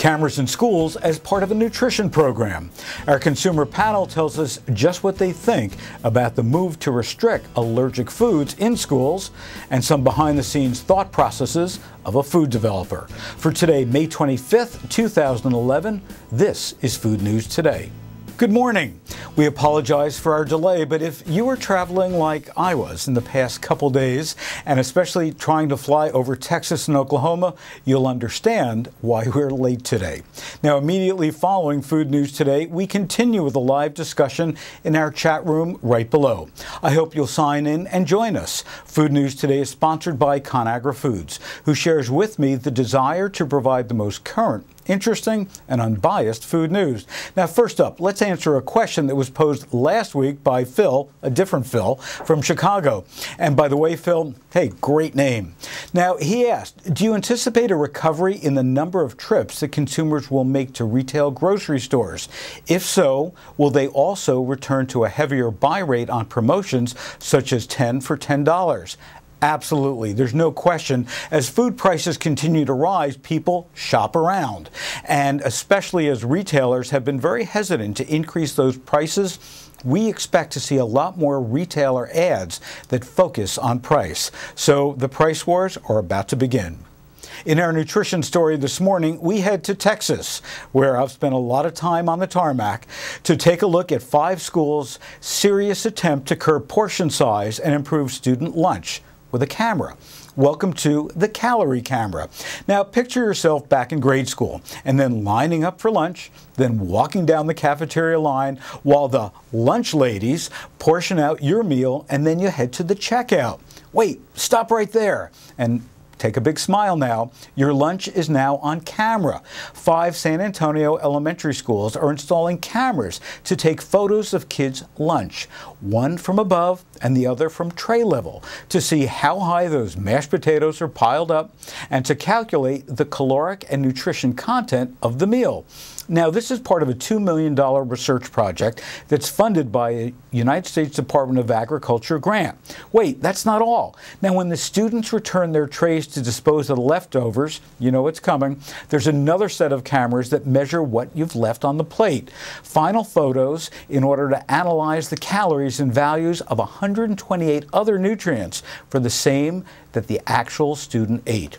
cameras in schools as part of a nutrition program. Our consumer panel tells us just what they think about the move to restrict allergic foods in schools and some behind-the-scenes thought processes of a food developer. For today, May 25th, 2011, this is Food News Today. Good morning. We apologize for our delay, but if you were traveling like I was in the past couple days, and especially trying to fly over Texas and Oklahoma, you'll understand why we're late today. Now, immediately following Food News Today, we continue with a live discussion in our chat room right below. I hope you'll sign in and join us. Food News Today is sponsored by ConAgra Foods, who shares with me the desire to provide the most current, interesting, and unbiased food news. Now, first up, let's answer a question that was posed last week by Phil, a different Phil, from Chicago. And by the way, Phil, hey, great name. Now, he asked, do you anticipate a recovery in the number of trips that consumers will make to retail grocery stores? If so, will they also return to a heavier buy rate on promotions such as 10 for $10? Absolutely. There's no question. As food prices continue to rise, people shop around. And especially as retailers have been very hesitant to increase those prices, we expect to see a lot more retailer ads that focus on price. So the price wars are about to begin. In our nutrition story this morning, we head to Texas, where I've spent a lot of time on the tarmac, to take a look at 5 schools' serious attempt to curb portion size and improve student lunch with a camera. Welcome to the calorie camera. Now, picture yourself back in grade school and then lining up for lunch, then walking down the cafeteria line while the lunch ladies portion out your meal, and then you head to the checkout. Wait, stop right there. And take a big smile now. Your lunch is now on camera. 5 San Antonio elementary schools are installing cameras to take photos of kids' lunch, one from above and the other from tray level, to see how high those mashed potatoes are piled up and to calculate the caloric and nutrition content of the meal. Now, this is part of a $2 million research project that's funded by a United States Department of Agriculture grant. Wait, that's not all. Now, when the students return their trays to dispose of the leftovers, you know it's coming, there's another set of cameras that measure what you've left on the plate. Final photos in order to analyze the calories and values of 128 other nutrients for the same that the actual student ate.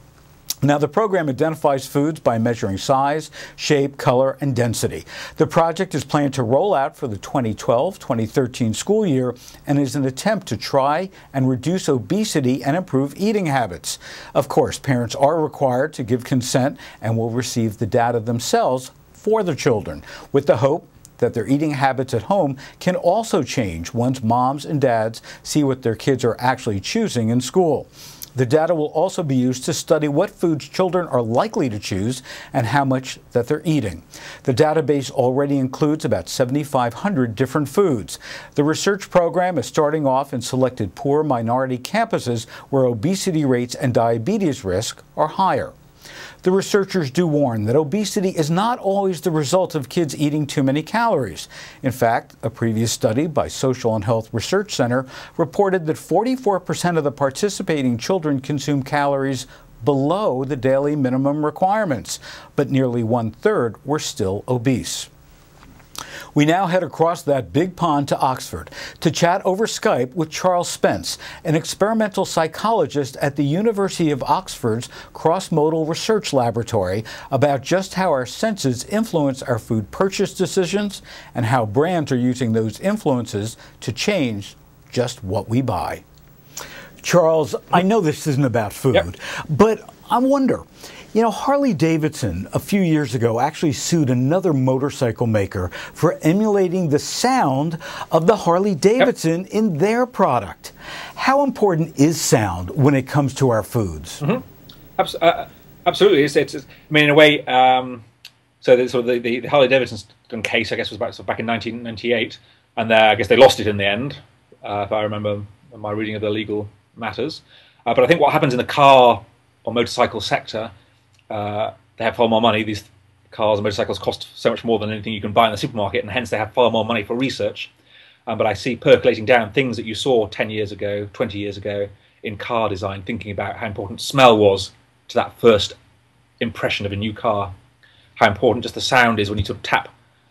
Now, the program identifies foods by measuring size, shape, color, and density. The project is planned to roll out for the 2012-2013 school year and is an attempt to try and reduce obesity and improve eating habits. Of course, parents are required to give consent and will receive the data themselves for their children, with the hope that their eating habits at home can also change once moms and dads see what their kids are actually choosing in school. The data will also be used to study what foods children are likely to choose and how much that they're eating. The database already includes about 7,500 different foods. The research program is starting off in selected poor minority campuses where obesity rates and diabetes risk are higher. The researchers do warn that obesity is not always the result of kids eating too many calories. In fact, a previous study by Social and Health Research Center reported that 44% of the participating children consume calories below the daily minimum requirements, but nearly 1/3 were still obese. We now head across that big pond to Oxford to chat over Skype with Charles Spence, an experimental psychologist at the University of Oxford's Cross-Modal Research Laboratory, about just how our senses influence our food purchase decisions and how brands are using those influences to change just what we buy. Charles, I know this isn't about food, but I wonder, you know, Harley-Davidson a few years ago actually sued another motorcycle maker for emulating the sound of the Harley-Davidson in their product. How important is sound when it comes to our foods? Absolutely. It's, I mean, in a way, so the Harley-Davidson case, I guess, was back in 1998, and I guess they lost it in the end, if I remember my reading of the legal matters. But I think what happens in the car or motorcycle sector, they have far more money. These cars and motorcycles cost so much more than anything you can buy in the supermarket, and hence they have far more money for research. But I see percolating down things that you saw 10 years ago, 20 years ago in car design, thinking about how important smell was to that first impression of a new car, how important just the sound is when you sort of tap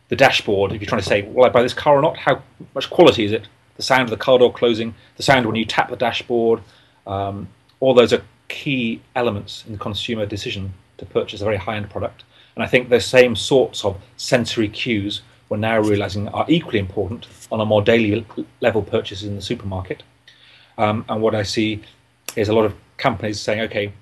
the dashboard. If you're trying to say, will I buy this car or not? How much quality is it? The sound of the car door closing, the sound when you tap the dashboard, all those are key elements in the consumer decision to purchase a very high-end product. And I think those same sorts of sensory cues we're now realizing are equally important on a more daily level purchases in the supermarket. And what I see is a lot of companies saying, okay,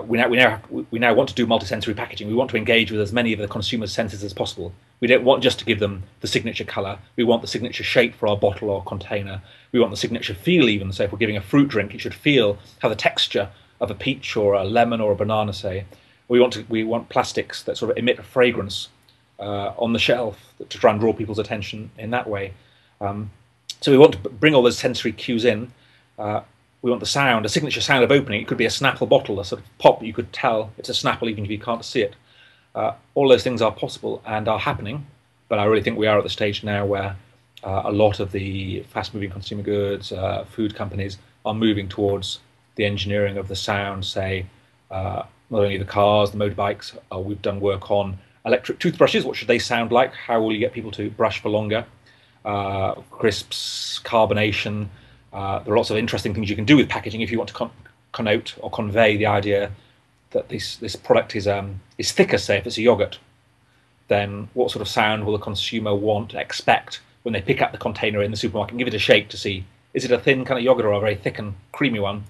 we now want to do multisensory packaging. We want to engage with as many of the consumer's senses as possible. We don't want just to give them the signature color. We want the signature shape for our bottle or container. We want the signature feel even. So if we're giving a fruit drink, it should have the texture of a peach or a lemon or a banana, say. We want plastics that sort of emit a fragrance on the shelf to try and draw people's attention in that way. So we want to bring all those sensory cues in. We want the sound, a signature sound of opening. It could be a Snapple bottle, a sort of pop. You could tell it's a Snapple even if you can't see it. All those things are possible and are happening, but I really think we are at the stage now where a lot of the fast-moving consumer goods, food companies are moving towards the engineering of the sound, say, not only the cars, the motorbikes. We've done work on electric toothbrushes. What should they sound like? How will you get people to brush for longer? Crisps, carbonation. There are lots of interesting things you can do with packaging if you want to connote or convey the idea that this product is thicker. Say if it's a yogurt, then what sort of sound will the consumer want, expect when they pick up the container in the supermarket and give it a shake to see, is it a thin kind of yogurt or a very thick and creamy one?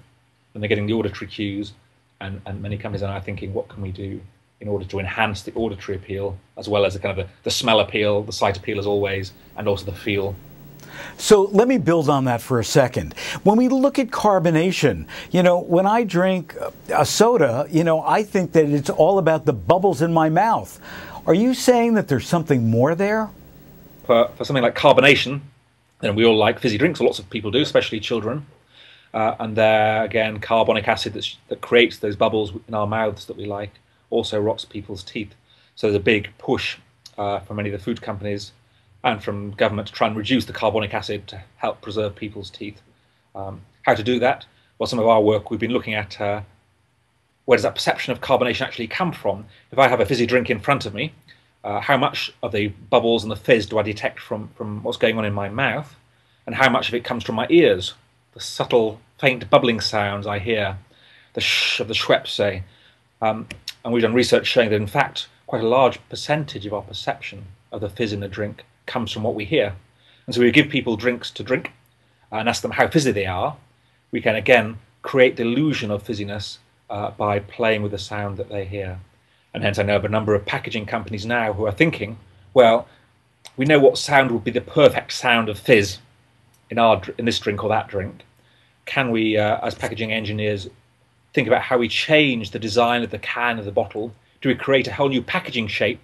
And they're getting the auditory cues, and many companies are now thinking, what can we do in order to enhance the auditory appeal as well as the kind of the smell appeal, the sight appeal as always, and also the feel. So let me build on that for a second. When we look at carbonation, when I drink a soda, I think that it's all about the bubbles in my mouth. Are you saying that there's something more there? For something like carbonation, then we all like fizzy drinks, lots of people do, especially children. And there, again, carbonic acid that creates those bubbles in our mouths that we like also rots people's teeth. So there's a big push from many of the food companies and from government to try and reduce the carbonic acid to help preserve people's teeth. How to do that? Well, some of our work, we've been looking at where does that perception of carbonation actually come from? If I have a fizzy drink in front of me, how much of the bubbles and the fizz do I detect from what's going on in my mouth? And how much of it comes from my ears? The subtle, faint bubbling sounds I hear, the shh of the Schweppes, say. And we've done research showing that, in fact, quite a large percentage of our perception of the fizz in the drink comes from what we hear. And so we give people drinks to drink and ask them how fizzy they are. We can, again, create the illusion of fizziness by playing with the sound that they hear. And hence I know of a number of packaging companies now who are thinking, well, we know what sound would be the perfect sound of fizz in this drink or that drink. Can we, as packaging engineers, think about how we change the design of the can of the bottle? Do we create a whole new packaging shape,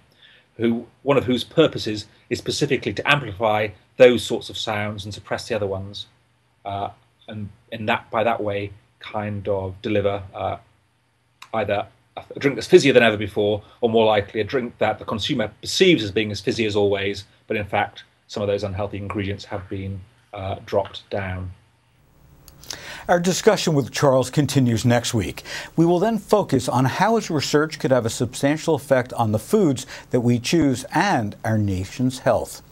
one of whose purposes is specifically to amplify those sorts of sounds and suppress the other ones, and by that way kind of deliver either a drink that's fizzier than ever before, or more likely a drink that the consumer perceives as being as fizzy as always, but in fact some of those unhealthy ingredients have been dropped down. Our discussion with Charles continues next week. We will then focus on how his research could have a substantial effect on the foods that we choose and our nation's health.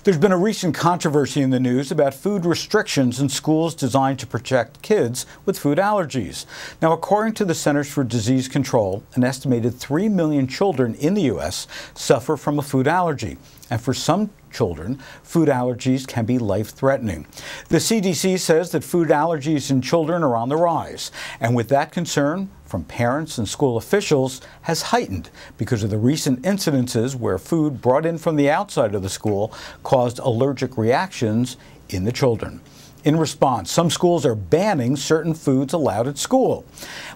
There's been a recent controversy in the news about food restrictions in schools designed to protect kids with food allergies. Now, according to the Centers for Disease Control, an estimated 3 million children in the U.S. suffer from a food allergy. And for some children, food allergies can be life-threatening. The CDC says that food allergies in children are on the rise. And with that concern from parents and school officials has heightened because of the recent incidences where food brought in from the outside of the school caused allergic reactions in the children. In response, some schools are banning certain foods allowed at school,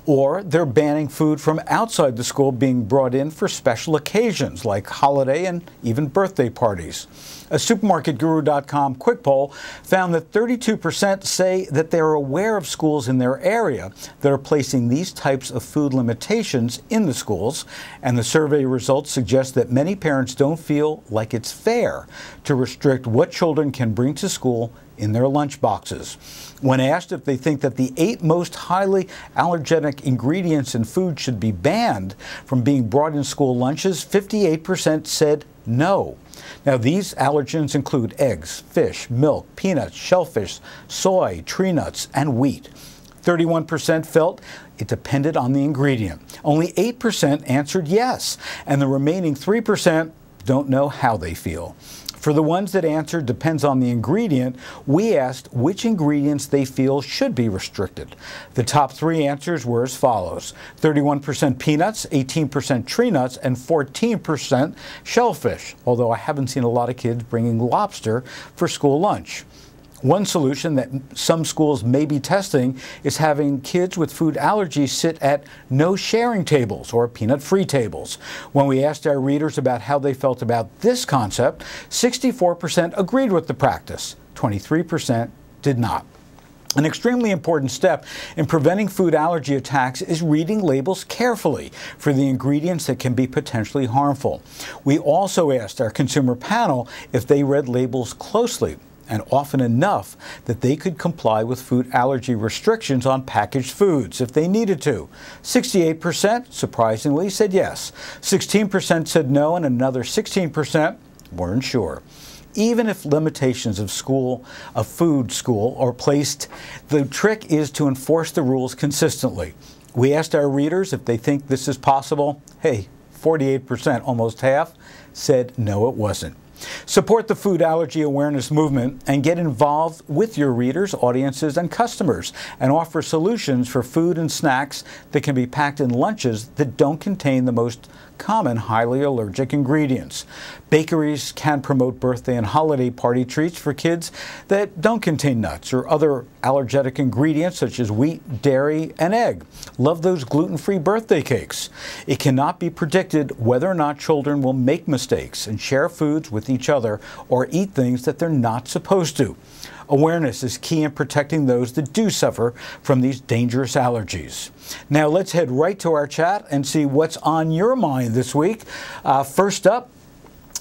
or they're banning food from outside the school being brought in for special occasions like holiday and even birthday parties. A supermarketguru.com quick poll found that 32% say that they're aware of schools in their area that are placing these types of food limitations in the schools, and the survey results suggest that many parents don't feel like it's fair to restrict what children can bring to school in their lunch boxes. When asked if they think that the 8 most highly allergenic ingredients in food should be banned from being brought in school lunches, 58% said no. Now, these allergens include eggs, fish, milk, peanuts, shellfish, soy, tree nuts, and wheat. 31% felt it depended on the ingredient. Only 8% answered yes, and the remaining 3% don't know how they feel. For the ones that answered depends on the ingredient, we asked which ingredients they feel should be restricted. The top 3 answers were as follows: 31% peanuts, 18% tree nuts, and 14% shellfish, although I haven't seen a lot of kids bringing lobster for school lunch. One solution that some schools may be testing is having kids with food allergies sit at no sharing tables or peanut-free tables. When we asked our readers about how they felt about this concept, 64% agreed with the practice, 23% did not. An extremely important step in preventing food allergy attacks is reading labels carefully for the ingredients that can be potentially harmful. We also asked our consumer panel if they read labels closely and often enough that they could comply with food allergy restrictions on packaged foods if they needed to. 68%, surprisingly, said yes. 16% said no, and another 16% weren't sure. Even if limitations of food school are placed, the trick is to enforce the rules consistently. We asked our readers if they think this is possible. Hey, 48%, almost half, said no, it wasn't. Support the food allergy awareness movement and get involved with your readers, audiences, and customers, and offer solutions for food and snacks that can be packed in lunches that don't contain the most common highly allergic ingredients. Bakeries can promote birthday and holiday party treats for kids that don't contain nuts or other allergenic ingredients such as wheat, dairy, and egg. Love those gluten-free birthday cakes. It cannot be predicted whether or not children will make mistakes and share foods with each other or eat things that they're not supposed to. Awareness is key in protecting those that do suffer from these dangerous allergies. Now let's head right to our chat and see what's on your mind this week. First up,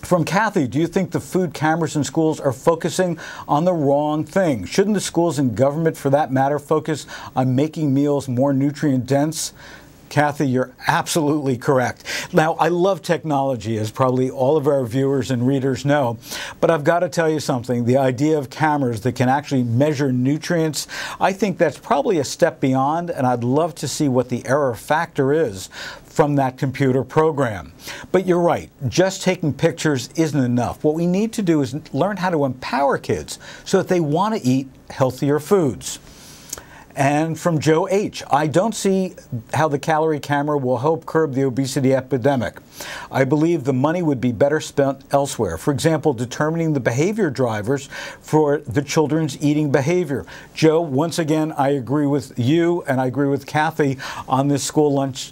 from Kathy, do you think the food cameras in schools are focusing on the wrong thing? Shouldn't the schools and government, for that matter, focus on making meals more nutrient dense? Kathy, you're absolutely correct. Now, I love technology, as probably all of our viewers and readers know, but I've got to tell you something. The idea of cameras that can actually measure nutrients, I think that's probably a step beyond, and I'd love to see what the error factor is from that computer program. But you're right, just taking pictures isn't enough. What we need to do is learn how to empower kids so that they want to eat healthier foods. And from Joe H., I don't see how the calorie camera will help curb the obesity epidemic. I believe the money would be better spent elsewhere. For example, determining the behavior drivers for the children's eating behavior. Joe, once again, I agree with you and I agree with Kathy on this school lunch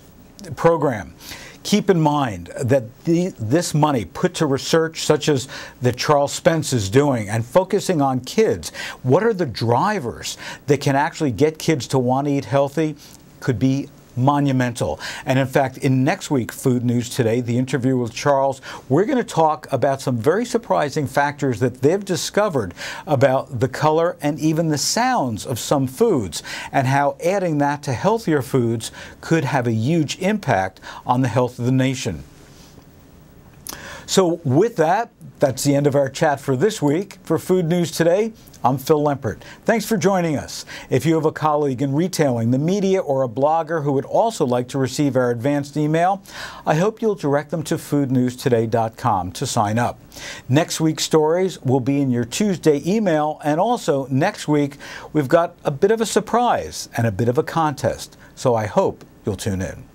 program. Keep in mind that this money put to research such as that Charles Spence is doing and focusing on kids, what are the drivers that can actually get kids to want to eat healthy, could be monumental. And in fact, in next week Food News Today, the interview with Charles, we're going to talk about some very surprising factors that they've discovered about the color and even the sounds of some foods, and how adding that to healthier foods could have a huge impact on the health of the nation. So with that, that's the end of our chat for this week. For Food News Today, I'm Phil Lempert. Thanks for joining us. If you have a colleague in retailing, the media, or a blogger who would also like to receive our advanced email, I hope you'll direct them to foodnewstoday.com to sign up. Next week's stories will be in your Tuesday email, and also next week we've got a bit of a surprise and a bit of a contest, so I hope you'll tune in.